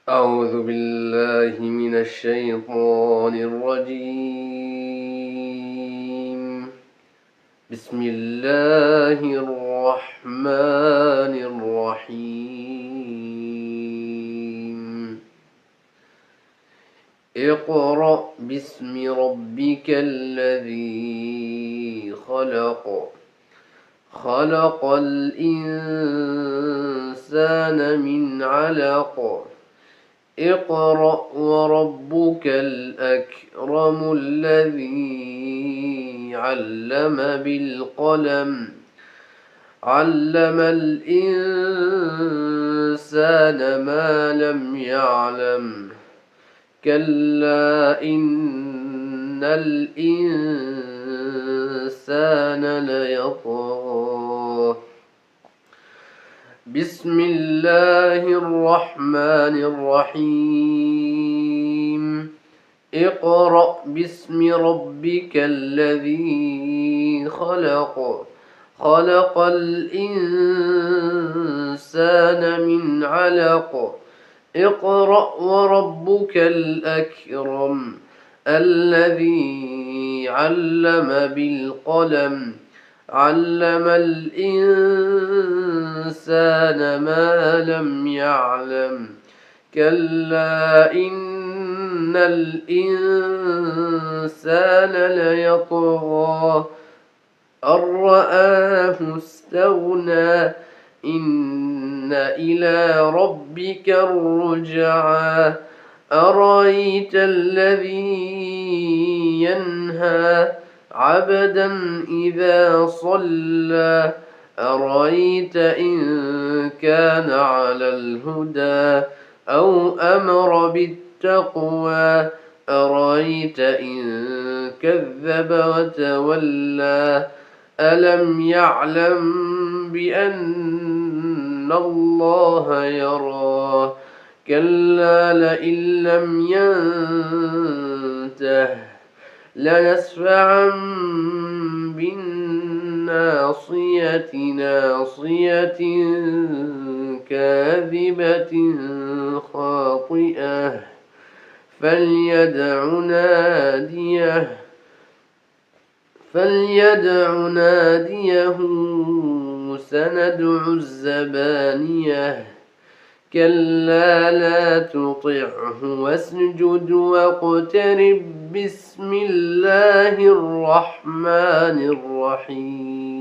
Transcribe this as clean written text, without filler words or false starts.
أعوذ بالله من الشيطان الرجيم. بسم الله الرحمن الرحيم. اقرأ باسم ربك الذي خلق. خلق الإنسان من علق. اقرأ وربك الأكرم الذي علم بالقلم. علم الإنسان ما لم يعلم. كلا إن الإنسان ليطغى. بسم الله الرحمن الرحيم. اقرأ باسم ربك الذي خلق. خلق الإنسان من علق. اقرأ وربك الأكرم الذي علم بالقلم. علم الإنسان ما لم يعلم. كلا إن الإنسان ليطغى أن رآه استغنى. إن إلى ربك الرجعى. أرأيت الذي ينهى عبدا إذا صلى. أرأيت إن كان على الهدى أو أمر بالتقوى. أرأيت إن كذب وتولى. ألم يعلم بأن الله يرى. كلا لئن لم ينته ليسفعا بالناصية. ناصية كاذبة خاطئة. فليدع ناديه سندع الزبانية. كلا لا تطعه واسجد واقترب. بسم الله الرحمن الرحيم.